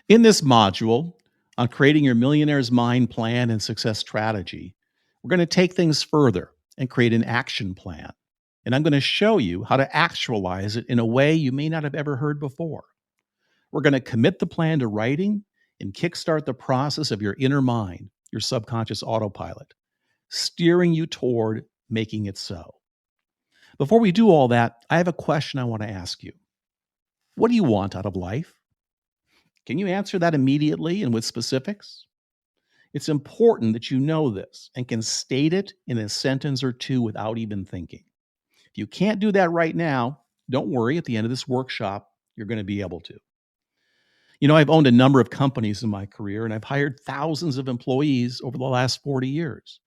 In this module on creating your millionaire's mind plan and success strategy, we're going to take things further and create an action plan. And I'm going to show you how to actualize it in a way you may not have ever heard before. We're going to commit the plan to writing and kickstart the process of your inner mind, your subconscious autopilot, steering you toward making it so. Before we do all that, I have a question I want to ask you. What do you want out of life? Can you answer that immediately and with specifics? It's important that you know this and can state it in a sentence or two without even thinking. If you can't do that right now, don't worry. At the end of this workshop, you're going to be able to. I've owned a number of companies in my career, and I've hired thousands of employees over the last 40 years.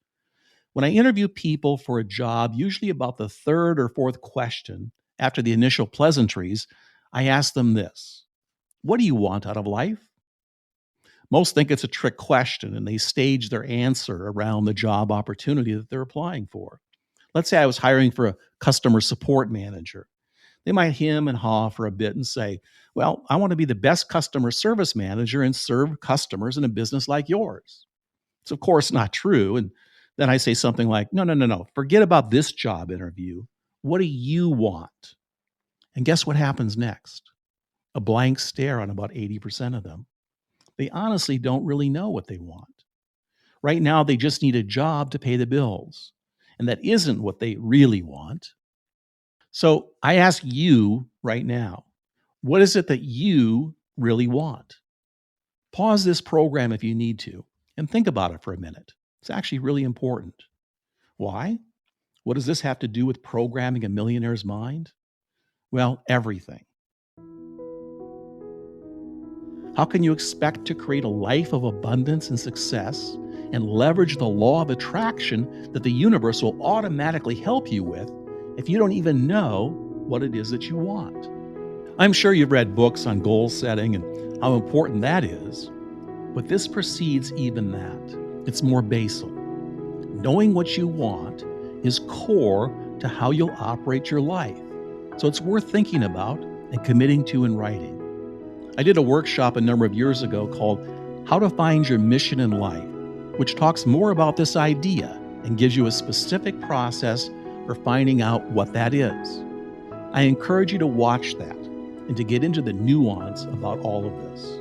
When I interview people for a job, usually about the third or fourth question after the initial pleasantries, I ask them this: what do you want out of life? Most think it's a trick question, and they stage their answer around the job opportunity that they're applying for. Let's say I was hiring for a customer support manager. They might hem and haw for a bit and say, well, I want to be the best customer service manager and serve customers in a business like yours. It's, of course, not true. And then I say something like, no. Forget about this job interview. What do you want? And guess what happens next? A blank stare on about 80% of them. They honestly don't really know what they want. Right now, they just need a job to pay the bills. And that isn't what they really want. So I ask you right now, what is it that you really want? Pause this program if you need to and think about it for a minute. It's actually really important. Why? What does this have to do with programming a millionaire's mind? Well, everything. How can you expect to create a life of abundance and success and leverage the law of attraction that the universe will automatically help you with if you don't even know what it is that you want? I'm sure you've read books on goal setting and how important that is, but this precedes even that. It's more basal. Knowing what you want is core to how you'll operate your life, so it's worth thinking about and committing to in writing. I did a workshop a number of years ago called How to Find Your Mission in Life, which talks more about this idea and gives you a specific process for finding out what that is. I encourage you to watch that and to get into the nuance about all of this.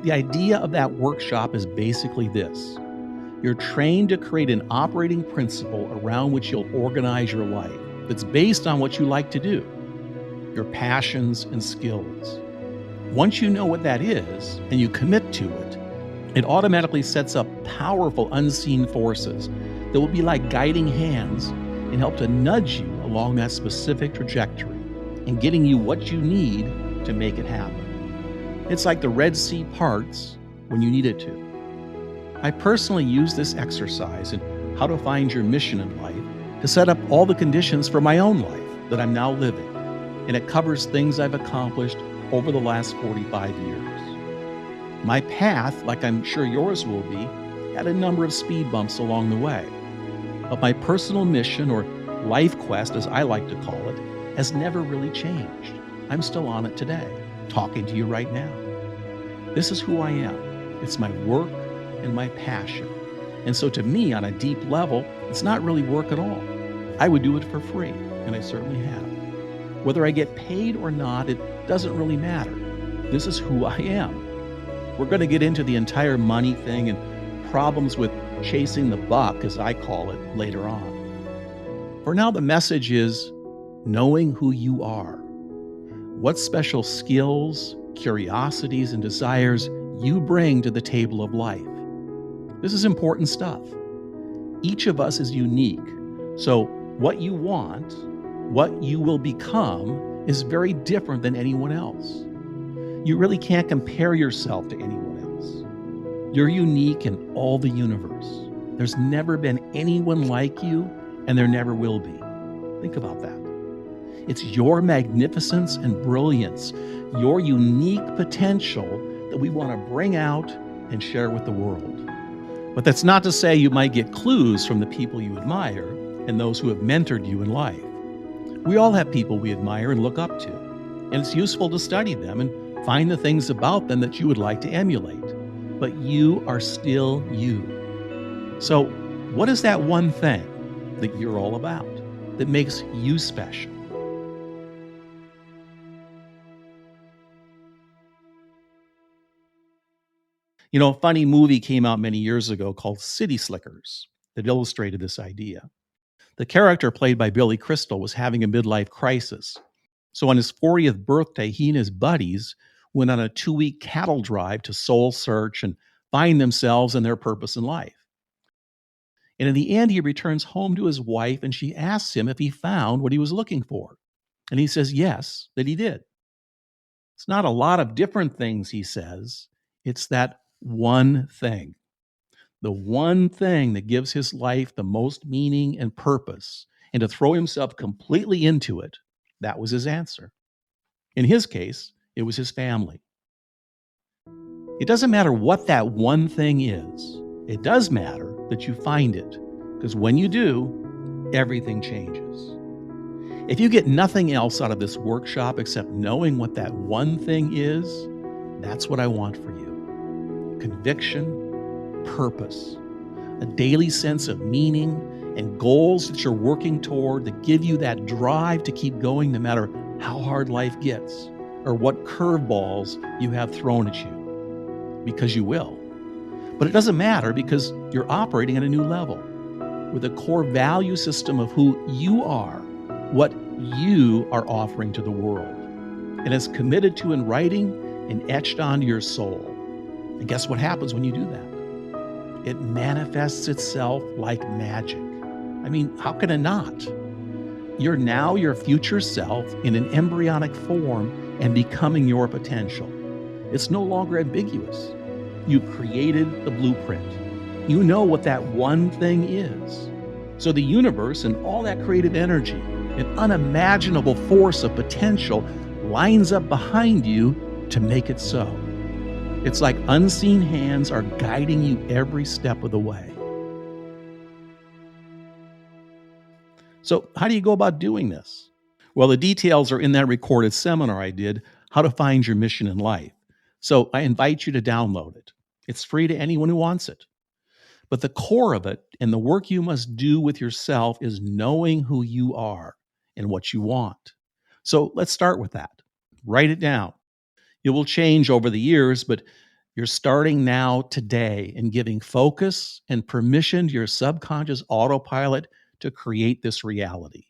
The idea of that workshop is basically this: you're trained to create an operating principle around which you'll organize your life that's based on what you like to do, your passions and skills. Once you know what that is and you commit to it, it automatically sets up powerful unseen forces that will be like guiding hands and help to nudge you along that specific trajectory and getting you what you need to make it happen. It's like the Red Sea parts when you need it to. I personally use this exercise in How to Find Your Mission in Life to set up all the conditions for my own life that I'm now living, and it covers things I've accomplished over the last 45 years. My path, like I'm sure yours will be, had a number of speed bumps along the way. But my personal mission, or life quest as I like to call it, has never really changed. I'm still on it today, talking to you right now. This is who I am. It's my work and my passion. And so to me, on a deep level, it's not really work at all. I would do it for free, and I certainly have. Whether I get paid or not, it doesn't really matter. This is who I am. We're going to get into the entire money thing and problems with chasing the buck, as I call it, later on. For now, the message is knowing who you are. What special skills, curiosities, and desires you bring to the table of life. This is important stuff. Each of us is unique, so what you want, what you will become, is very different than anyone else. You really can't compare yourself to anyone else. You're unique in all the universe. There's never been anyone like you, and there never will be. Think about that. It's your magnificence and brilliance, your unique potential that we want to bring out and share with the world. But that's not to say you might get clues from the people you admire and those who have mentored you in life. We all have people we admire and look up to, and it's useful to study them and Find the things about them that you would like to emulate, but you are still you. So, what is that one thing that you're all about that makes you special? A funny movie came out many years ago called City Slickers that illustrated this idea. The character played by Billy Crystal was having a midlife crisis. So on his 40th birthday, he and his buddies went on a 2-week cattle drive to soul search and find themselves and their purpose in life. And in the end, he returns home to his wife and she asks him if he found what he was looking for. And he says yes, that he did. It's not a lot of different things, he says. It's that one thing. The one thing that gives his life the most meaning and purpose, and to throw himself completely into it, that was his answer. In his case, it was his family. It doesn't matter what that one thing is. It does matter that you find it, because when you do, everything changes. If you get nothing else out of this workshop except knowing what that one thing is, that's what I want for you. Conviction, purpose, a daily sense of meaning, and goals that you're working toward that give you that drive to keep going no matter how hard life gets or what curveballs you have thrown at you, because you will. But it doesn't matter because you're operating at a new level with a core value system of who you are, what you are offering to the world, and it's committed to in writing and etched onto your soul. And guess what happens when you do that? It manifests itself like magic. I mean, how can it not? You're now your future self in an embryonic form and becoming your potential. It's no longer ambiguous. You've created the blueprint. You know what that one thing is. So the universe and all that creative energy, an unimaginable force of potential, lines up behind you to make it so. It's like unseen hands are guiding you every step of the way. So, how do you go about doing this? Well, the details are in that recorded seminar I did, How to Find Your Mission in Life. So, I invite you to download it. It's free to anyone who wants it. But the core of it and the work you must do with yourself is knowing who you are and what you want. So, let's start with that. Write it down. It will change over the years, but you're starting now today and giving focus and permission to your subconscious autopilot to create this reality.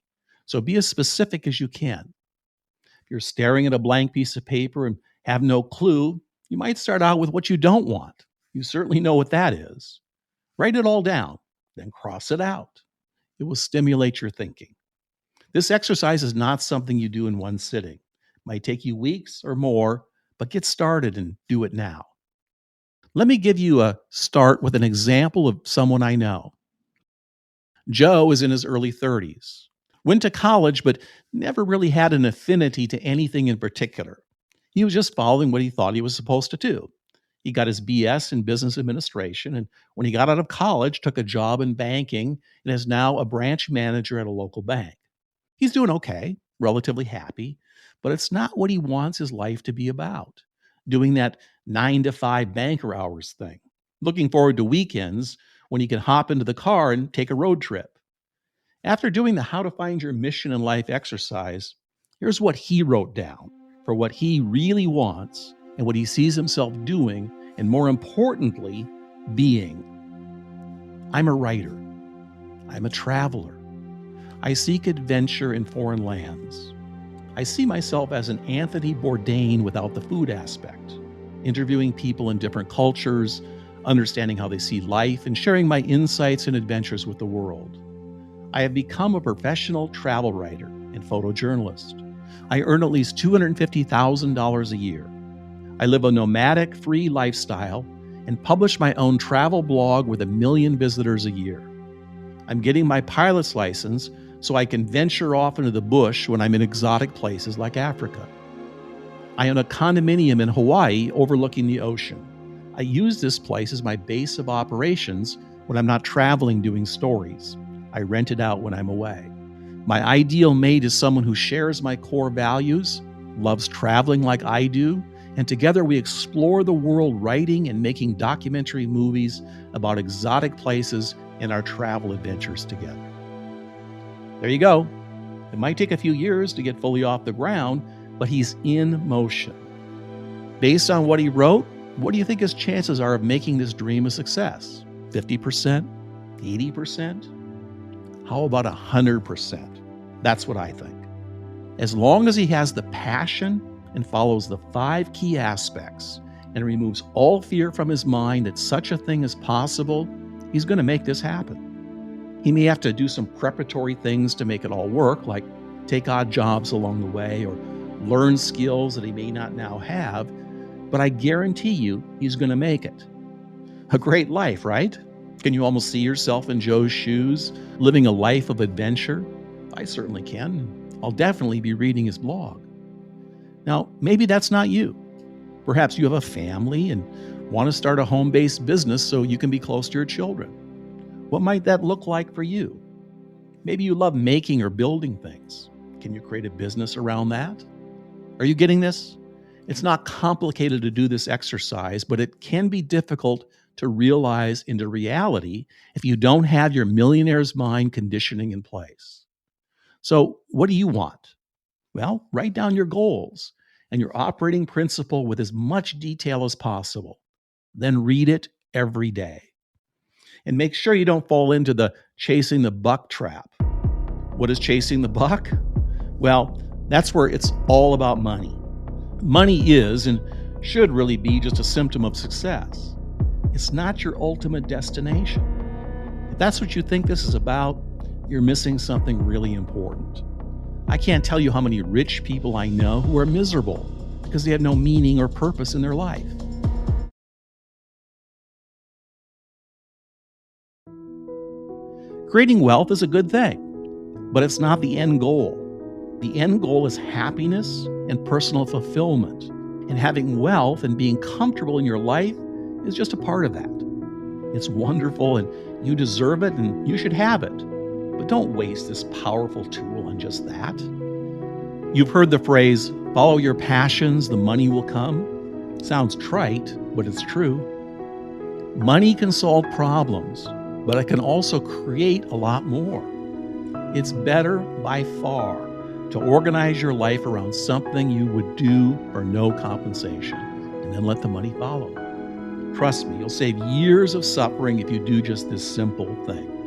So be as specific as you can. If you're staring at a blank piece of paper and have no clue, you might start out with what you don't want. You certainly know what that is. Write it all down, then cross it out. It will stimulate your thinking. This exercise is not something you do in one sitting. It might take you weeks or more, but get started and do it now. Let me give you a start with an example of someone I know. Joe is in his early 30s. Went to college, but never really had an affinity to anything in particular. He was just following what he thought he was supposed to do. He got his BS in business administration, and when he got out of college, took a job in banking and is now a branch manager at a local bank. He's doing okay, relatively happy, but it's not what he wants his life to be about. Doing that 9 to 5 banker hours thing. Looking forward to weekends when he can hop into the car and take a road trip. After doing the How to Find Your Mission in Life exercise, here's what he wrote down for what he really wants and what he sees himself doing, and more importantly, being. I'm a writer. I'm a traveler. I seek adventure in foreign lands. I see myself as an Anthony Bourdain without the food aspect, interviewing people in different cultures, understanding how they see life, and sharing my insights and adventures with the world. I have become a professional travel writer and photojournalist. I earn at least $250,000 a year. I live a nomadic, free lifestyle and publish my own travel blog with 1 million visitors a year. I'm getting my pilot's license so I can venture off into the bush when I'm in exotic places like Africa. I own a condominium in Hawaii overlooking the ocean. I use this place as my base of operations when I'm not traveling doing stories. I rent it out when I'm away. My ideal mate is someone who shares my core values, loves traveling like I do, And together we explore the world, writing and making documentary movies about exotic places and our travel adventures together. There you go. It might take a few years to get fully off the ground, but he's in motion. Based on what he wrote, what do you think his chances are of making this dream a success? 50%? 80%? How about 100%? That's what I think. As long as he has the passion and follows the 5 key aspects and removes all fear from his mind that such a thing is possible, he's going to make this happen. He may have to do some preparatory things to make it all work, like take odd jobs along the way or learn skills that he may not now have, but I guarantee you he's going to make it. A great life, right? Can you almost see yourself in Joe's shoes, living a life of adventure? I certainly can. I'll definitely be reading his blog. Now, maybe that's not you. Perhaps you have a family and want to start a home-based business so you can be close to your children. What might that look like for you? Maybe you love making or building things. Can you create a business around that? Are you getting this? It's not complicated to do this exercise, but it can be difficult to realize into reality if you don't have your millionaire's mind conditioning in place. So, what do you want? Well, write down your goals and your operating principle with as much detail as possible. Then read it every day. And make sure you don't fall into the chasing the buck trap. What is chasing the buck? Well, that's where it's all about money. Money is and should really be just a symptom of success. It's not your ultimate destination. If that's what you think this is about, you're missing something really important. I can't tell you how many rich people I know who are miserable because they have no meaning or purpose in their life. Creating wealth is a good thing, but it's not the end goal. The end goal is happiness and personal fulfillment, and having wealth and being comfortable in your life is just a part of that. It's wonderful and you deserve it and you should have it, but don't waste this powerful tool on just that. You've heard the phrase, follow your passions, the money will come. Sounds trite, but it's true. Money can solve problems, but it can also create a lot more. It's better by far to organize your life around something you would do for no compensation, and then let the money follow. Trust me, you'll save years of suffering if you do just this simple thing.